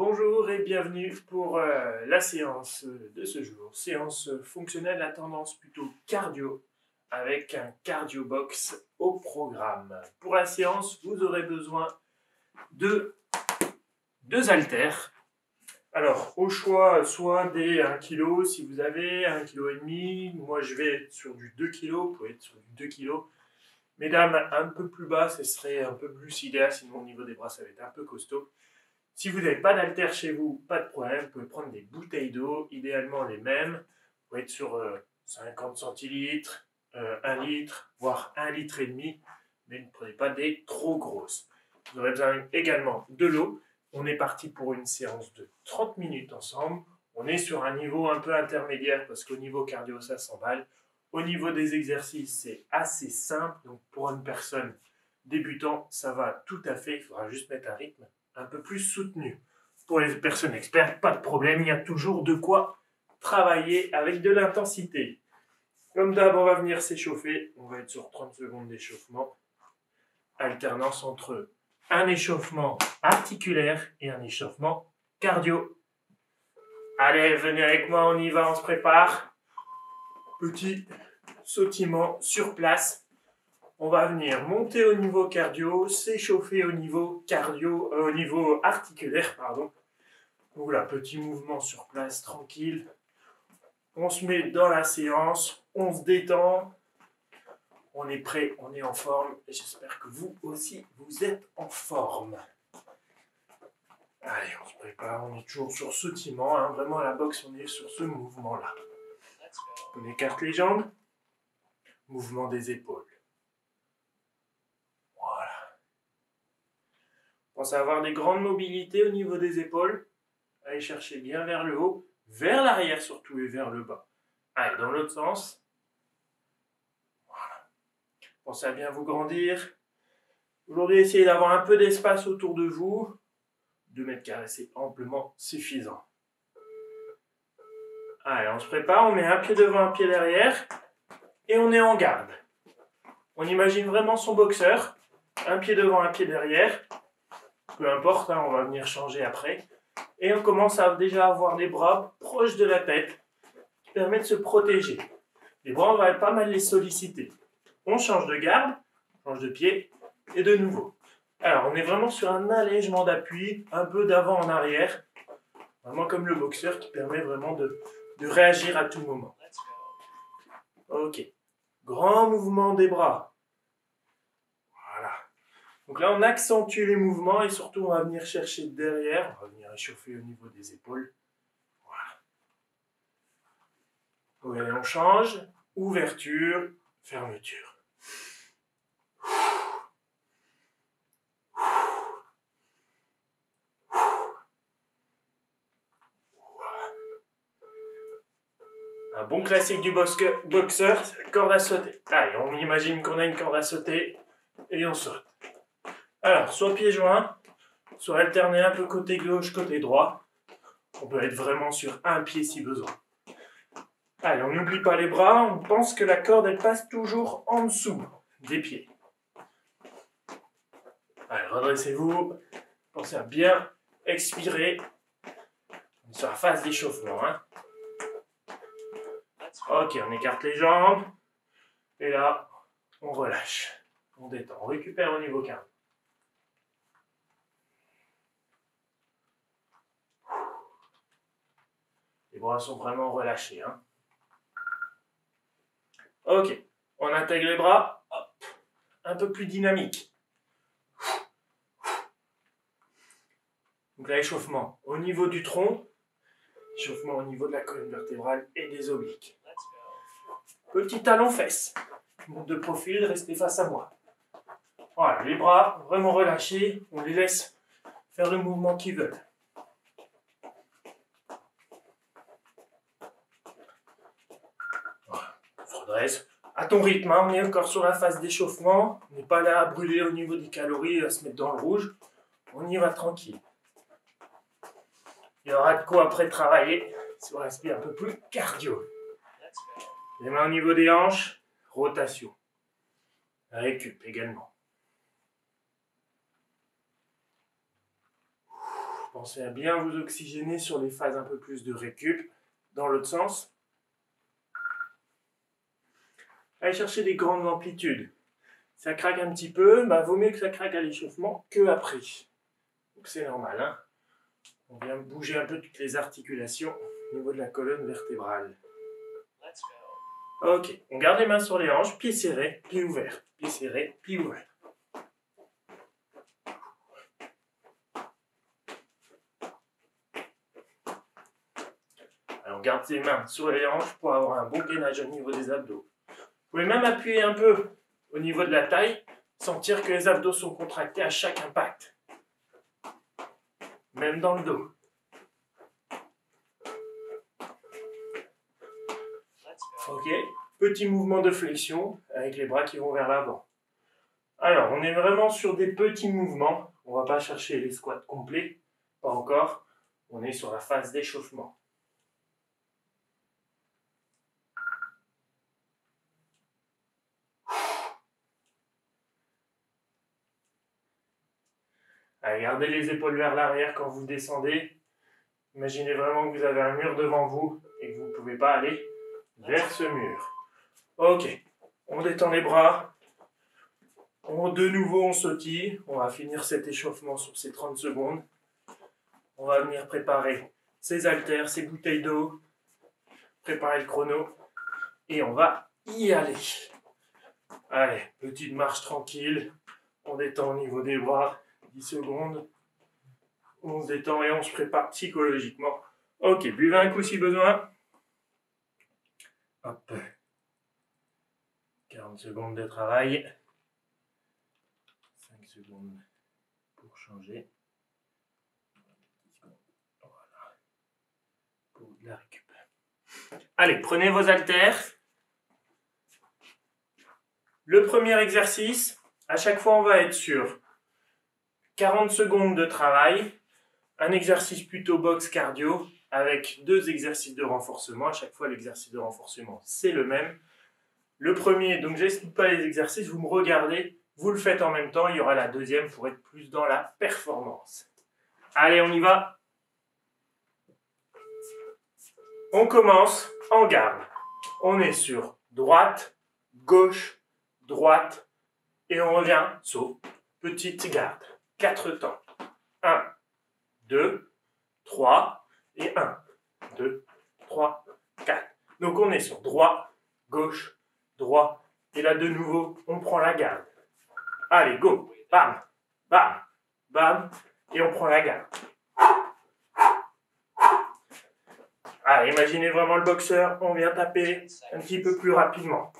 Bonjour et bienvenue pour la séance de ce jour. Séance fonctionnelle à tendance plutôt cardio avec un cardio box au programme. Pour la séance, vous aurez besoin de deux haltères. Alors, au choix, soit des 1 kg si vous avez 1,5 kg. Moi, je vais être sur du 2 kg. Vous pouvez être sur du 2 kg. Mesdames, un peu plus bas, ce serait un peu plus idéal, sinon au niveau des bras, ça va être un peu costaud. Si vous n'avez pas d'haltères chez vous, pas de problème, vous pouvez prendre des bouteilles d'eau, idéalement les mêmes. Vous pouvez être sur 50 centilitres, 1 litre, voire 1,5 litre, mais ne prenez pas des trop grosses. Vous aurez besoin également de l'eau. On est parti pour une séance de 30 minutes ensemble. On est sur un niveau un peu intermédiaire parce qu'au niveau cardio, ça s'emballe. Au niveau des exercices, c'est assez simple. Donc pour une personne débutant, ça va tout à fait. Il faudra juste mettre un rythme un peu plus soutenu. Pour les personnes expertes, pas de problème, il y a toujours de quoi travailler avec de l'intensité. Comme d'hab, on va venir s'échauffer. On va être sur 30 secondes d'échauffement. Alternance entre un échauffement articulaire et un échauffement cardio. Allez, venez avec moi, on y va, on se prépare. Petit sautillement sur place. On va venir monter au niveau cardio, s'échauffer au niveau au niveau articulaire, pardon. Voilà, petit mouvement sur place, tranquille. On se met dans la séance, on se détend. On est prêt, on est en forme. Et j'espère que vous aussi, vous êtes en forme. Allez, on se prépare, on est toujours sur sautillement. Hein. Vraiment, à la boxe, on est sur ce mouvement-là. On écarte les jambes. Mouvement des épaules. Pensez à avoir des grandes mobilités au niveau des épaules. Allez chercher bien vers le haut, vers l'arrière surtout et vers le bas. Allez, dans l'autre sens. Voilà. Pensez à bien vous grandir. Aujourd'hui, essayez d'avoir un peu d'espace autour de vous. 2 mètres carrés, c'est amplement suffisant. Allez, on se prépare, on met un pied devant, un pied derrière. Et on est en garde. On imagine vraiment son boxeur. Un pied devant, un pied derrière. Peu importe, hein, on va venir changer après. Et on commence à déjà avoir les bras proches de la tête, qui permet de se protéger. Les bras, on va pas mal les solliciter. On change de garde, change de pied, et de nouveau. Alors, on est vraiment sur un allègement d'appui, un peu d'avant en arrière, vraiment comme le boxeur qui permet vraiment de réagir à tout moment. Ok. Grand mouvement des bras. Voilà. Donc là, on accentue les mouvements et surtout, on va venir chercher derrière. On va venir échauffer au niveau des épaules. Voilà. Et on change. Ouverture, fermeture. Un bon classique du boxeur, c'est la corde à sauter. Allez, on imagine qu'on a une corde à sauter et on saute. Alors, soit pieds joints, soit alterner un peu côté gauche, côté droit. On peut être vraiment sur un pied si besoin. Allez, on n'oublie pas les bras, on pense que la corde elle passe toujours en dessous des pieds. Allez, redressez-vous, pensez à bien expirer. On est sur la phase d'échauffement. Hein. Ok, on écarte les jambes. Et là, on relâche. On détend. On récupère au niveau cardio. Les bras sont vraiment relâchés. Hein. Ok, on intègre les bras. Hop. Un peu plus dynamique. Donc là, échauffement au niveau du tronc. Échauffement au niveau de la colonne vertébrale et des obliques. Petit talon fesse. Monte de profil, restez face à moi. Voilà, les bras vraiment relâchés. On les laisse faire le mouvement qu'ils veulent. Voilà, on se redresse. À ton rythme, hein, on est encore sur la phase d'échauffement. On n'est pas là à brûler au niveau des calories, à se mettre dans le rouge. On y va tranquille. Il y aura de quoi après travailler si on respire un peu plus cardio. Les mains au niveau des hanches, rotation. Récup également. Pensez à bien vous oxygéner sur les phases un peu plus de récup. Dans l'autre sens. Allez chercher des grandes amplitudes. Ça craque un petit peu, bah vaut mieux que ça craque à l'échauffement que après. Donc c'est normal, hein. On vient bouger un peu toutes les articulations au niveau de la colonne vertébrale. Ok, on garde les mains sur les hanches, pieds serrés, pieds ouverts. Pieds serrés, pieds ouverts. Alors on garde ses mains sur les hanches pour avoir un bon gainage au niveau des abdos. Vous pouvez même appuyer un peu au niveau de la taille, sentir que les abdos sont contractés à chaque impact. Même dans le dos. Ok, petit mouvement de flexion avec les bras qui vont vers l'avant. Alors, on est vraiment sur des petits mouvements. On ne va pas chercher les squats complets, pas encore. On est sur la phase d'échauffement. Allez, gardez les épaules vers l'arrière quand vous descendez. Imaginez vraiment que vous avez un mur devant vous et que vous ne pouvez pas aller vers ce mur. Ok, on détend les bras. De nouveau, on sautille. On va finir cet échauffement sur ces 30 secondes. On va venir préparer ces haltères, ces bouteilles d'eau. Préparer le chrono. Et on va y aller. Allez, petite marche tranquille. On détend au niveau des bras. 10 secondes. On se détend et on se prépare psychologiquement. Ok, buvez un coup si besoin. Hop. 40 secondes de travail. 5 secondes pour changer. Voilà. Pour de la récup. Allez, prenez vos haltères. Le premier exercice, à chaque fois on va être sur 40 secondes de travail, un exercice plutôt boxe cardio avec 2 exercices de renforcement. À chaque fois l'exercice de renforcement c'est le même. Le premier, donc j'explique pas les exercices, vous me regardez, vous le faites en même temps, il y aura la deuxième pour être plus dans la performance. Allez, on y va. On commence en garde. On est sur droite, gauche, droite, et on revient saut, petite garde. 4 temps. 1, 2, 3, et 1, 2, 3, 4. Donc on est sur droit, gauche, droit, et là de nouveau, on prend la garde. Allez, go, bam, bam, bam, et on prend la garde. Allez, imaginez vraiment le boxeur, on vient taper un petit peu plus rapidement.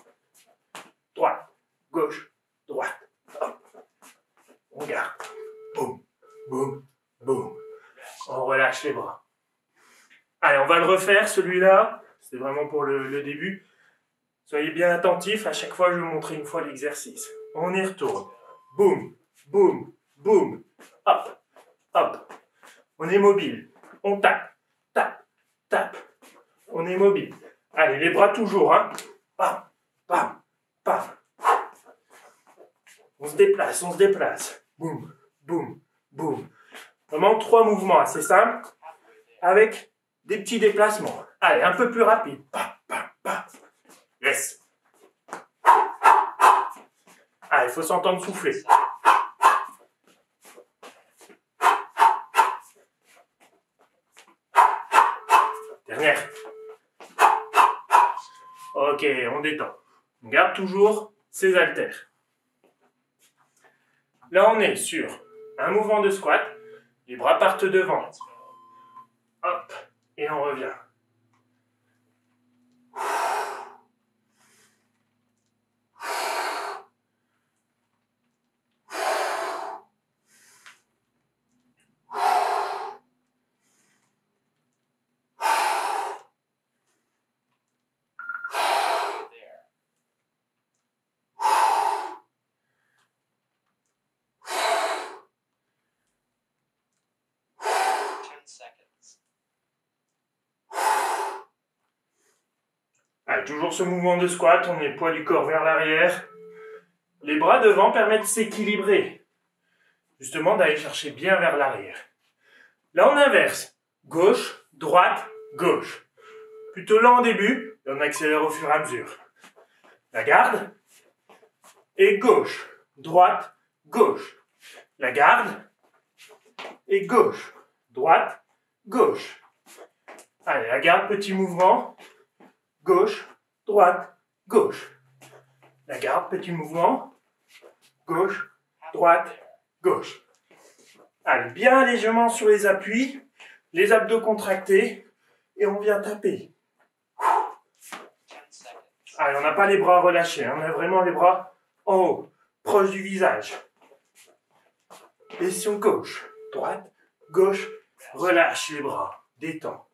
Droite, gauche, droite, hop. On garde. Boum, boum, boum. On relâche les bras. Allez, on va le refaire, celui-là. C'est vraiment pour le début. Soyez bien attentifs. À chaque fois, je vais vous montrer une fois l'exercice. On y retourne. Boum, boum, boum. Hop, hop. On est mobile. On tape, tape, tape. On est mobile. Allez, les bras toujours, hein. Bam, bam, bam. On se déplace, on se déplace. Boum, boum, boum. Vraiment 3 mouvements assez simples avec des petits déplacements. Allez, un peu plus rapide. Bam, bam, bam. Yes. Allez, il faut s'entendre souffler. Dernière. Ok, on détend. On garde toujours ses haltères. Là, on est sur un mouvement de squat. Les bras partent devant. Hop, et on revient. Allez, toujours ce mouvement de squat, on met le poids du corps vers l'arrière. Les bras devant permettent de s'équilibrer. Justement, d'aller chercher bien vers l'arrière. Là, on inverse. Gauche, droite, gauche. Plutôt lent au début, et on accélère au fur et à mesure. La garde. Et gauche, droite, gauche. La garde. Et gauche, droite, gauche. Allez, la garde, petit mouvement. Gauche, droite, gauche. La garde, petit mouvement. Gauche, droite, gauche. Allez, bien légèrement sur les appuis, les abdos contractés, et on vient taper. Allez, on n'a pas les bras relâchés, hein, on a vraiment les bras en haut, proche du visage. Position gauche, droite, gauche, relâche les bras, détends.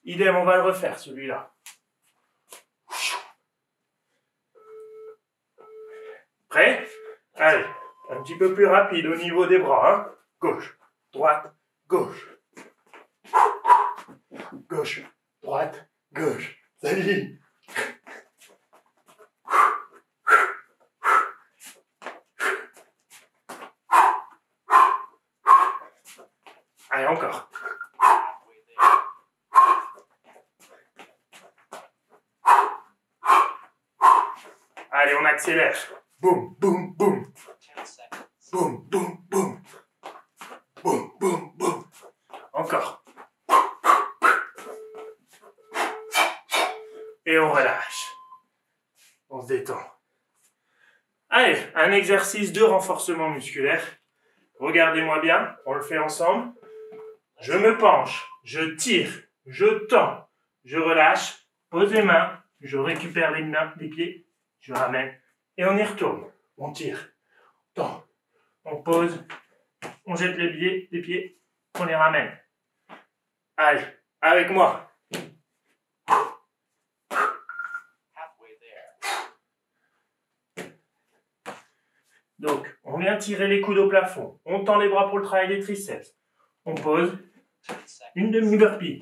Idem, on va le refaire celui-là. Prêt? Allez, un petit peu plus rapide au niveau des bras. Hein. Gauche, droite, gauche. Gauche, droite, gauche. Salut! Allez, encore. Allez, on accélère. Boum, boum, boum. Boum, boum, boum. Boum, boum, boum. Encore. Et on relâche. On se détend. Allez, un exercice de renforcement musculaire. Regardez-moi bien, on le fait ensemble. Je me penche, je tire, je tends, je relâche, pose les mains, je récupère les mains, les pieds, je ramène et on y retourne. On tire, on tend, on pose, on jette les pieds, on les ramène. Allez, avec moi. Donc, on vient tirer les coudes au plafond. On tend les bras pour le travail des triceps. On pose. Une demi-burpee.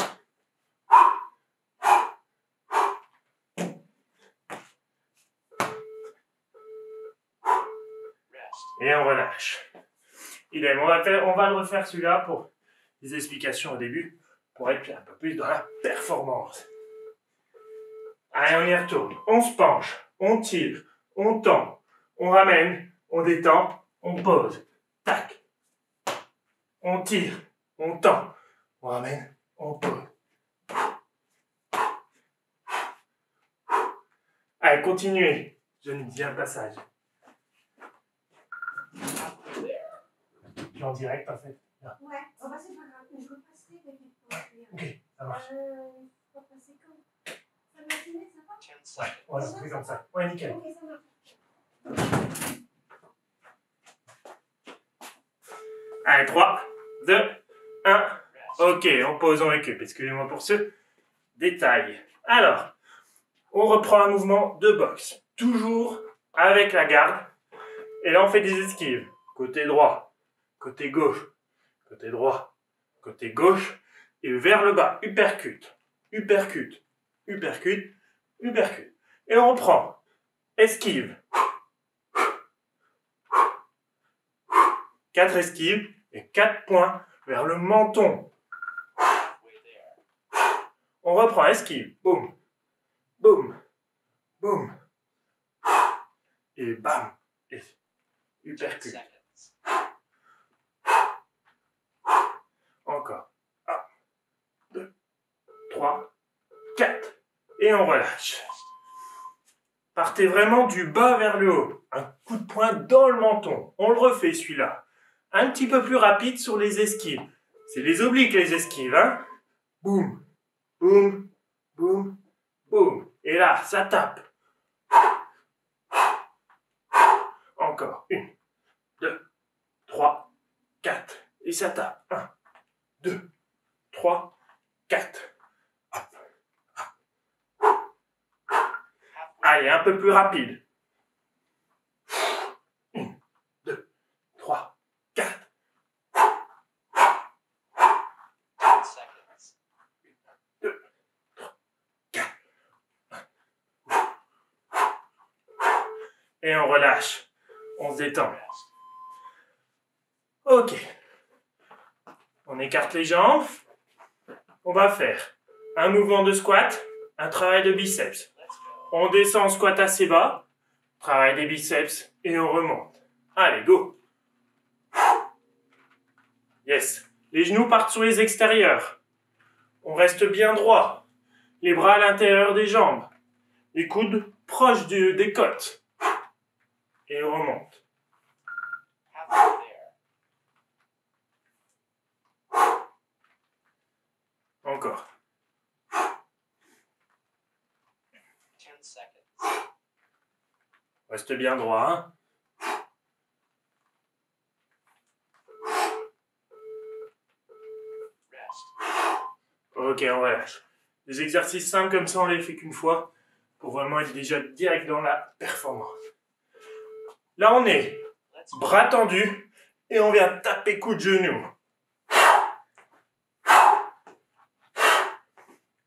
Et on relâche. Idem, on va le refaire celui-là pour les explications au début, pour être un peu plus dans la performance. Allez, on y retourne. On se penche, on tire, on tend, on ramène, on détend, on pose. Tac. On tire, on tend, on ramène, on pose. Allez, continuez. Je ne dis un passage. Je suis en direct en fait. Là. Ouais, oh bah c'est pas grave, mais je repasserai quelque part. Ok, ça marche. On va passer quand? Ça va finir, ça va? Ouais, voilà, c'est comme ça. Ouais, nickel. Ok, ça marche. Allez, 3, 2, 1. Ok, on pose, on récup. Excusez-moi pour ce détail. Alors, on reprend un mouvement de boxe. Toujours avec la garde. Et là, on fait des esquives. Côté droit, côté gauche, côté droit, côté gauche. Et vers le bas. Uppercut, uppercut, uppercut, uppercut. Et on reprend. Esquive. 4 esquives et 4 points vers le menton. On reprend, esquive. Boum, boum, boum. Et bam. Et uppercut. Encore. 1, 2, 3, 4. Et on relâche. Partez vraiment du bas vers le haut. Un coup de poing dans le menton. On le refait celui-là. Un petit peu plus rapide sur les esquives. C'est les obliques les esquives, hein. Boum, boum, boum, boum. Et là, ça tape. Encore. 1, 2, 3, 4. Et ça tape. 1, 2, 3, 4. Hop, hop. Allez, un peu plus rapide. 1, 2, 3, 4. 2, 3, 4. Et on relâche. On se détend. Ok. On On écarte les jambes. On va faire un mouvement de squat, un travail de biceps. On descend en squat assez bas, travail des biceps et on remonte. Allez, go. Yes. Les genoux partent sur les extérieurs. On reste bien droit. Les bras à l'intérieur des jambes. Les coudes proches des côtes. Et on remonte. Encore. Reste bien droit. Hein? Ok, on relâche. Des exercices simples comme ça, on les fait qu'une fois pour vraiment être déjà direct dans la performance. Là, on est bras tendus et on vient taper coup de genou.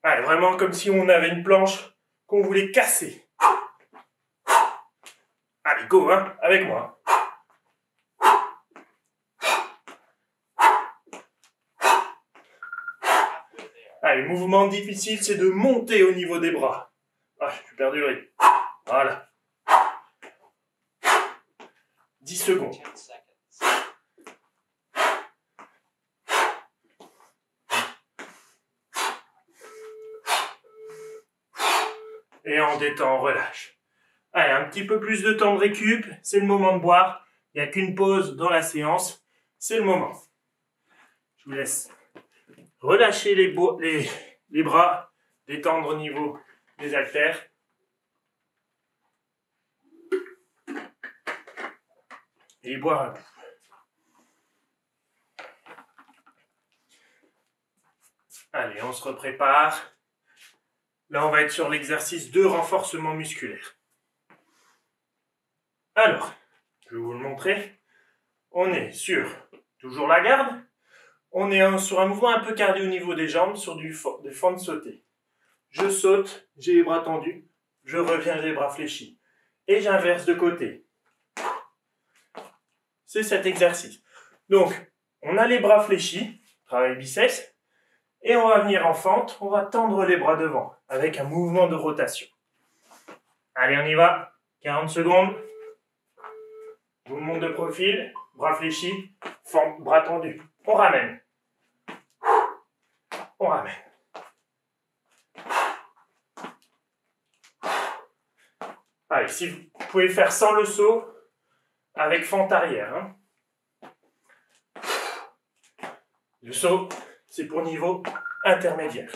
Allez, vraiment comme si on avait une planche qu'on voulait casser. Allez, go, hein, avec moi. Allez, le mouvement difficile, c'est de monter au niveau des bras. Ah, j'ai perdu le rythme. Voilà. 10 secondes. Et on détend, on relâche. Allez, un petit peu plus de temps de récup. C'est le moment de boire. Il n'y a qu'une pause dans la séance. C'est le moment. Je vous laisse relâcher les bras, détendre au niveau des haltères. Et boire un coup. Allez, on se reprépare. Là, on va être sur l'exercice de renforcement musculaire. Alors, je vais vous le montrer. On est sur toujours la garde. On est sur un mouvement un peu cardio au niveau des jambes, sur des fentes sautées. Je saute, j'ai les bras tendus. Je reviens, j'ai les bras fléchis. Et j'inverse de côté. C'est cet exercice. Donc, on a les bras fléchis, travail biceps. Et on va venir en fente, on va tendre les bras devant, avec un mouvement de rotation. Allez, on y va. 40 secondes. Mouvement de profil, bras fléchis, fente, bras tendus. On ramène. On ramène. Allez, si vous pouvez faire sans le saut, avec fente arrière. Hein. Le saut, c'est pour niveau intermédiaire.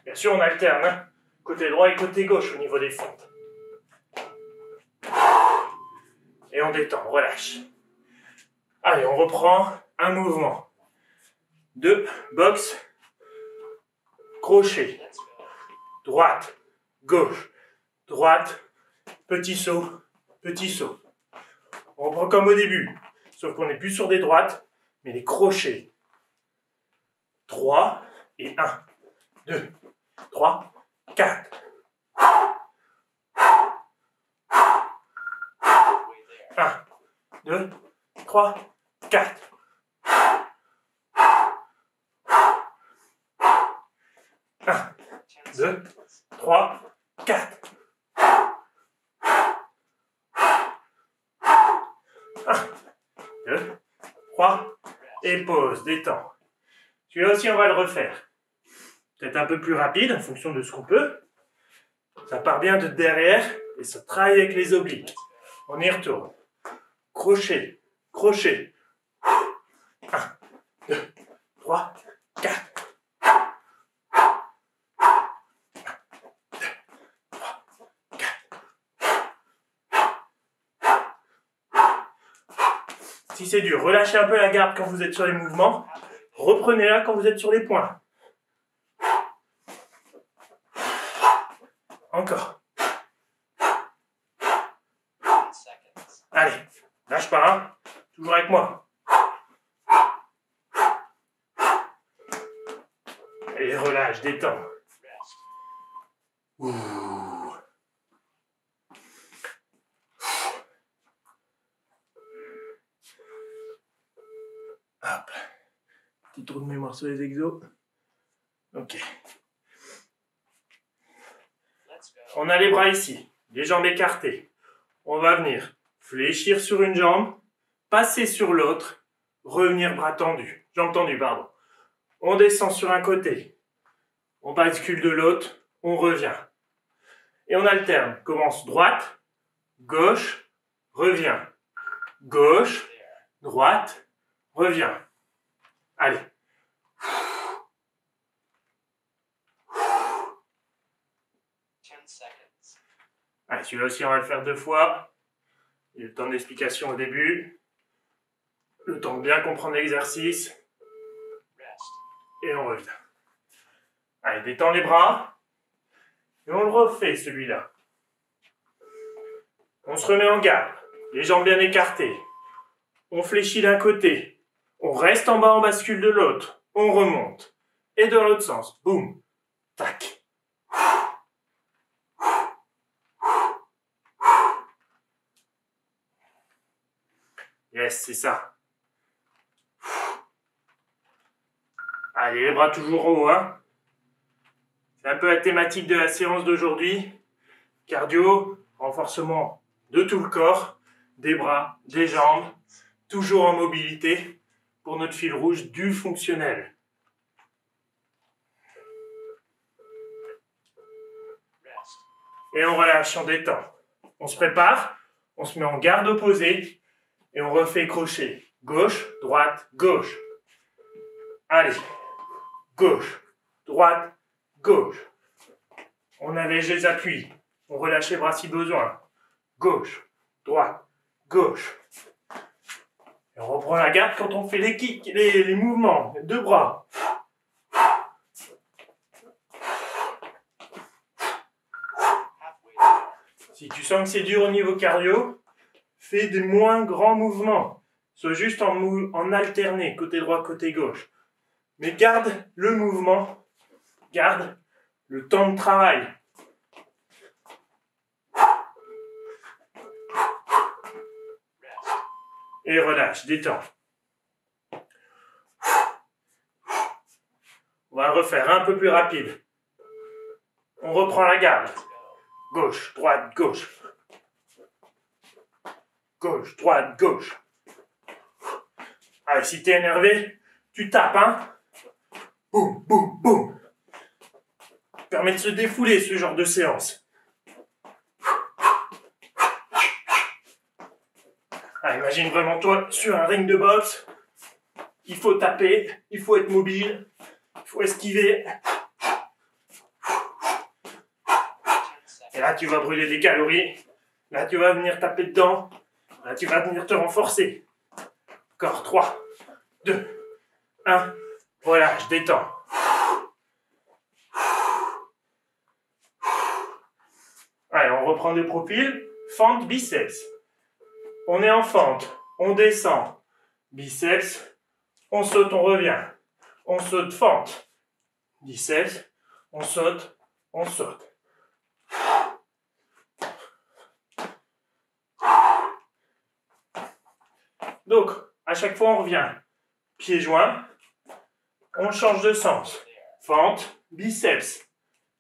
Bien sûr, on alterne, hein, côté droit et côté gauche au niveau des fentes. Et on détend, on relâche. Allez, on reprend un mouvement de boxe, crochet, droite, gauche, droite, petit saut, petit saut. On reprend comme au début, sauf qu'on n'est plus sur des droites, mais des crochets. 3 et 1, 2, 3, 4. 1, 2, 3, 4. 1, 2, 3, 4. 1, 2, 3, et pause, détend. Celui-là aussi, on va le refaire. Peut-être un peu plus rapide, en fonction de ce qu'on peut. Ça part bien de derrière, et ça travaille avec les obliques. On y retourne. Crochet, crochet. 1, 2, 3, 4. 4. Si c'est dur, relâchez un peu la garde quand vous êtes sur les mouvements. Reprenez-la quand vous êtes sur les points. Encore. Allez, lâche pas, hein. Toujours avec moi. Et relâche, détends. Ouh. Hop. Petit tour de mémoire sur les exos. Ok. On a les bras ici, les jambes écartées. On va venir fléchir sur une jambe, passer sur l'autre, revenir bras tendus, jambes tendues, pardon. On descend sur un côté, on bascule de l'autre, on revient. Et on alterne. Commence droite, gauche, revient. Gauche, droite, revient. Allez. Allez, celui-là aussi, on va le faire 2 fois. Il y a le temps d'explication au début. Le temps de bien comprendre l'exercice. Et on revient. Allez, détends les bras. Et on le refait, celui-là. On se remet en garde. Les jambes bien écartées. On fléchit d'un côté. On reste en bas, on bascule de l'autre. On remonte. Et dans l'autre sens. Boum. Tac. Yes, c'est ça. Allez, les bras toujours hauts, hein. C'est un peu la thématique de la séance d'aujourd'hui. Cardio, renforcement de tout le corps, des bras, des jambes, toujours en mobilité pour notre fil rouge du fonctionnel. Et on relâche, on détend. On se prépare, on se met en garde opposée et on refait crochet. Gauche, droite, gauche. Allez. Gauche, droite, gauche. On allège les appuis. On relâche les bras si besoin. Gauche, droite, gauche. Et on reprend la garde quand on fait les kicks, les mouvements. Les 2 bras. Si tu sens que c'est dur au niveau cardio, fais des moins grands mouvements. Sois juste en alterné, côté droit, côté gauche. Mais garde le mouvement, garde le temps de travail. Et relâche, détends. On va le refaire un peu plus rapide. On reprend la garde. Gauche, droite, gauche. Gauche, droite, gauche. Allez, si t'es énervé, tu tapes, hein. Boum, boum, boum. Permet de se défouler, ce genre de séance. Ah, imagine vraiment toi sur un ring de boxe. Il faut taper, il faut être mobile, il faut esquiver. Et là, tu vas brûler des calories. Là, tu vas venir taper dedans. Là, tu vas venir te renforcer. Encore 3, 2, 1. Voilà, je détends. Allez, on reprend des profils. Fente, biceps. On est en fente. On descend. Biceps. On saute, on revient. On saute, fente. Biceps. On saute, on saute. Donc, à chaque fois, on revient. Pieds joints. On change de sens. Fente, biceps.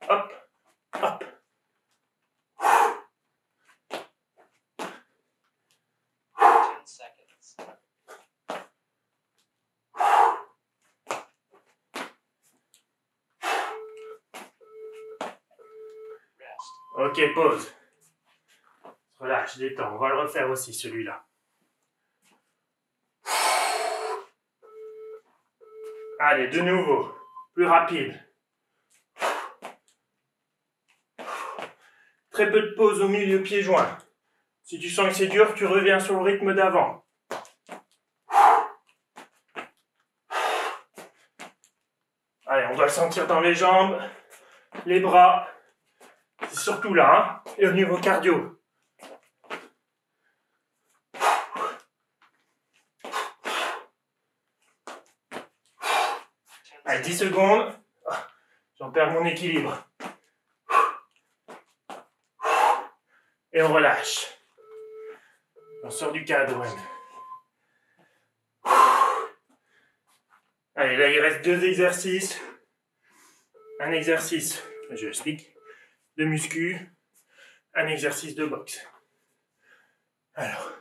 Hop, hop. Ok, pause. Relâche, détends. On va le refaire aussi, celui-là. Allez, de nouveau. Plus rapide. Très peu de pause au milieu pieds joints. Si tu sens que c'est dur, tu reviens sur le rythme d'avant. Allez, on doit le sentir dans les jambes, les bras. C'est surtout là, hein, et au niveau cardio. Allez, 10 secondes. J'en perds mon équilibre. Et on relâche. On sort du cadre même. Allez, là il reste 2 exercices. Un exercice, je explique, de muscu. Un exercice de boxe. Alors.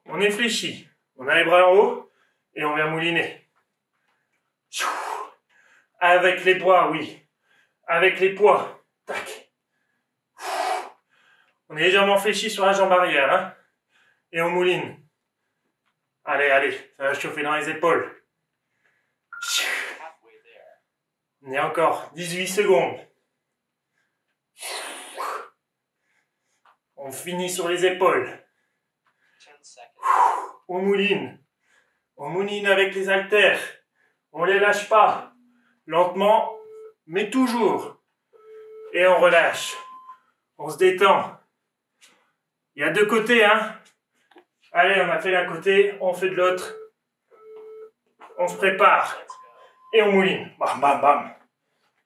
On est fléchi. On a les bras en haut et on vient mouliner. Avec les poids, oui. Avec les poids. Tac. On est légèrement fléchi sur la jambe arrière. Hein, et on mouline. Allez, allez. Ça va chauffer dans les épaules. On est encore 18 secondes. On finit sur les épaules. On mouline. On mouline avec les haltères. On les lâche pas. Lentement, mais toujours. Et on relâche. On se détend. Il y a 2 côtés, hein. Allez, on a fait d'un côté, on fait de l'autre. On se prépare. Et on mouline. Bam, bam, bam.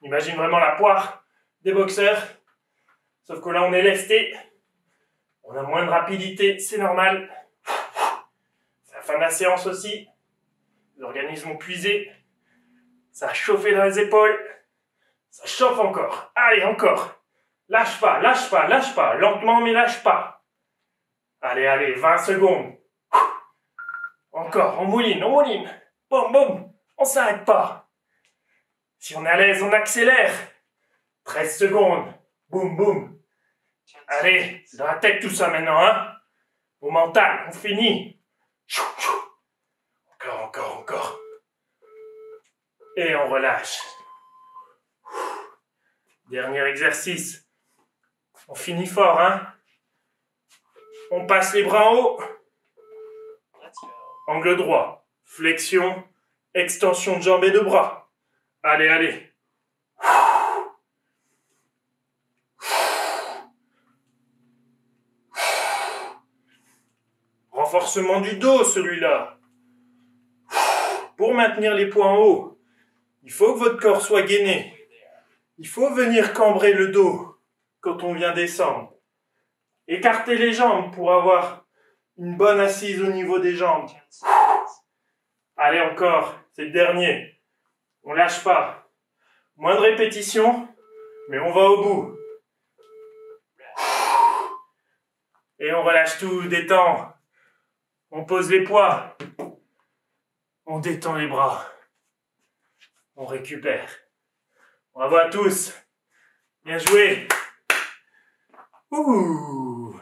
Imagine vraiment la poire des boxeurs. Sauf que là, on est lesté. On a moins de rapidité, c'est normal. C'est la fin de la séance aussi. Les organismes ont puisé. Ça a chauffé dans les épaules. Ça chauffe encore. Allez, encore. Lâche pas, lâche pas, lâche pas. Lentement, mais lâche pas. Allez, allez, 20 secondes. Encore, on mouline, on mouline. Boum, boum. On s'arrête pas. Si on est à l'aise, on accélère. 13 secondes. Boum, boum. Allez, c'est dans la tête tout ça maintenant, hein. Au mental, on finit. Encore, encore, encore. Et on relâche. Dernier exercice. On finit fort, hein. On passe les bras en haut. Angle droit. Flexion. Extension de jambes et de bras. Allez, allez. Renforcement du dos, celui-là. Pour maintenir les poids en haut, il faut que votre corps soit gainé. Il faut venir cambrer le dos quand on vient descendre. Écartez les jambes pour avoir une bonne assise au niveau des jambes. Allez, encore, c'est le dernier. On lâche pas. Moins de répétitions, mais on va au bout. Et on relâche tout, détend. On pose les poids. On détend les bras. On récupère. Bravo à tous. Bien joué. Ouh.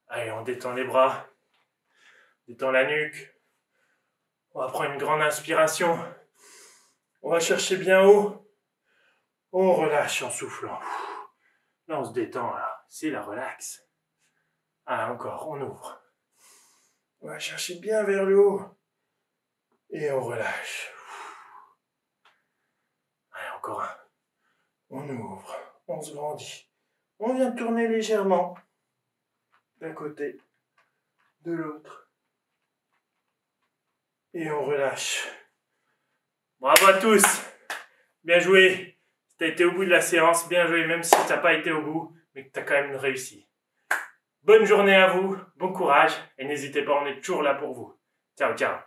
Allez, on détend les bras. Détend la nuque. On va prendre une grande inspiration. On va chercher bien haut. On relâche en soufflant. Là, on se détend, là. C'est la relax. Ah, encore, on ouvre. On va chercher bien vers le haut. Et on relâche. Allez, encore un. On ouvre. On se grandit. On vient tourner légèrement. D'un côté. De l'autre. Et on relâche. Bravo à tous. Bien joué. Si tu as été au bout de la séance, bien joué. Même si tu n'as pas été au bout, mais que tu as quand même réussi. Bonne journée à vous. Bon courage. Et n'hésitez pas, on est toujours là pour vous. Ciao, ciao.